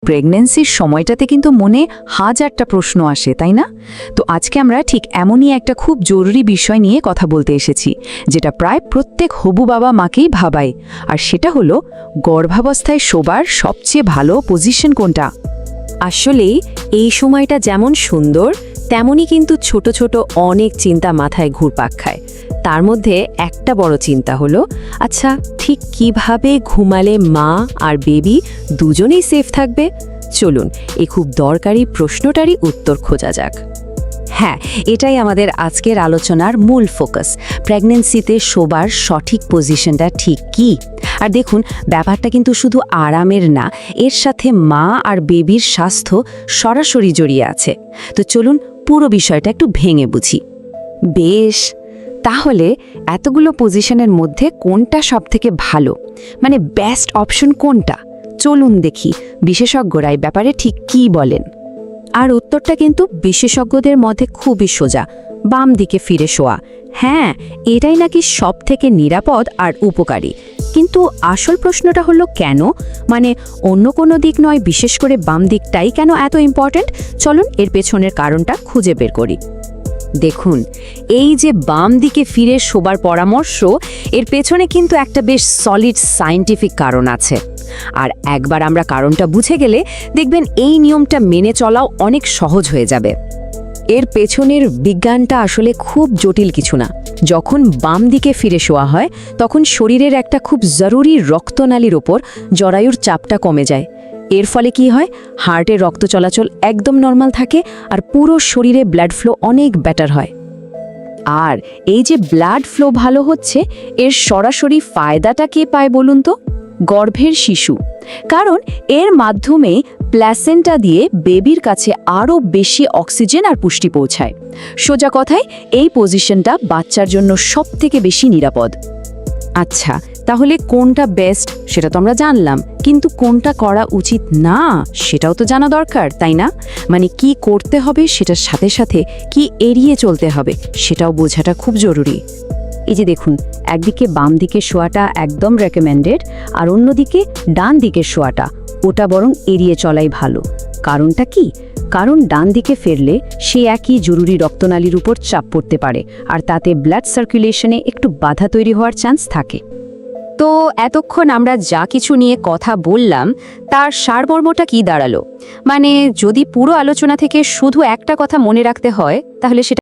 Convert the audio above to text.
প্রেগন্যান্সির সময়টাতে কিন্তু মনে হাজারটা প্রশ্ন আসে, তাই না? তো আজকে আমরা ঠিক এমনই একটা খুব জরুরি বিষয় নিয়ে কথা বলতে এসেছি, যেটা প্রায় প্রত্যেক হবু বাবা মাকেই ভাবায়। আর সেটা হলো গর্ভাবস্থায় শোবার সবচেয়ে ভালো পজিশন কোনটা। আসলেই এই সময়টা যেমন সুন্দর, তেমনই কিন্তু ছোট ছোট অনেক চিন্তা মাথায় ঘুরপাক খায়। তার মধ্যে একটা বড় চিন্তা হলো, আচ্ছা ঠিক কিভাবে ঘুমালে মা আর বেবি দুজনেই সেফ থাকবে। চলুন এই খুব দরকারি প্রশ্নটারই উত্তর খোঁজা যাক। হ্যাঁ, এটাই আমাদের আজকের আলোচনার মূল ফোকাস। প্রেগন্যান্সিতে শোবার সঠিক পজিশনটা ঠিক কী? আর দেখুন, ব্যাপারটা কিন্তু শুধু আরামের না, এর সাথে মা আর বেবির স্বাস্থ্য সরাসরি জড়িয়ে আছে। তো চলুন পুরো বিষয়টা একটু ভেঙে বুঝি। বেশ, তাহলে এতগুলো পজিশনের মধ্যে কোনটা সবথেকে ভালো, মানে বেস্ট অপশন কোনটা? চলুন দেখি বিশেষজ্ঞরা এই ব্যাপারে ঠিক কী বলেন। আর উত্তরটা কিন্তু বিশেষজ্ঞদের মধ্যে খুবই সোজা, বাম দিকে ফিরে শোয়া। হ্যাঁ, এটাই নাকি সবথেকে নিরাপদ আর উপকারী। কিন্তু আসল প্রশ্নটা হলো কেন? মানে অন্য কোনো দিক নয়, বিশেষ করে বাম দিকটাই কেন এত ইম্পর্ট্যান্ট? চলুন এর পেছনের কারণটা খুঁজে বের করি। দেখুন, এই যে বাম দিকে ফিরে শোবার পরামর্শ, এর পেছনে কিন্তু একটা বেশ সলিড সায়েন্টিফিক কারণ আছে। আর একবার আমরা কারণটা বুঝে গেলে দেখবেন এই নিয়মটা মেনে চলাও অনেক সহজ হয়ে যাবে। এর পেছনের বিজ্ঞানটা আসলে খুব জটিল কিছু না। যখন বাম দিকে ফিরে শোয়া হয়, তখন শরীরের একটা খুব জরুরি রক্তনালীর ওপর জরায়ুর চাপটা কমে যায়। এর ফলে কি হয়, হার্টের রক্ত চলাচল একদম নর্মাল থাকে আর পুরো শরীরে ব্লাড ফ্লো অনেক বেটার হয়। আর এই যে ব্লাড ফ্লো ভালো হচ্ছে, এর সরাসরি ফায়দাটা কে পায় বলুন তো? গর্ভের শিশু। কারণ এর মাধ্যমে প্ল্যাসেন্টা দিয়ে বেবির কাছে আরও বেশি অক্সিজেন আর পুষ্টি পৌঁছায়। সোজা কথায় এই পজিশনটা বাচ্চার জন্য সবথেকে বেশি নিরাপদ। আচ্ছা, তাহলে কোনটা বেস্ট সেটা তো আমরা জানলাম, কিন্তু কোনটা করা উচিত না সেটাও তো জানা দরকার, তাই না? মানে কি করতে হবে সেটার সাথে সাথে কি এড়িয়ে চলতে হবে সেটাও বোঝাটা খুব জরুরি। এই যে দেখুন, একদিকে বাম দিকে শোয়াটা একদম রেকমেন্ডেড, আর অন্যদিকে ডান দিকে শোয়াটা ওটা বরং এড়িয়ে চলাই ভালো। কারণটা কি? কারণ ডান দিকে ফেরলে সে একই জরুরি রক্তনালীর উপর চাপ পড়তে পারে, আর তাতে ব্লাড সার্কুলেশনে একটু বাধা তৈরি হওয়ার চান্স থাকে। তো এতক্ষণ আমরা যা কিছু নিয়ে কথা বললাম, তার সারমর্মটা কি দাঁড়ালো? মানে যদি পুরো আলোচনা থেকে শুধু একটা কথা মনে রাখতে হয়, তাহলে সেটা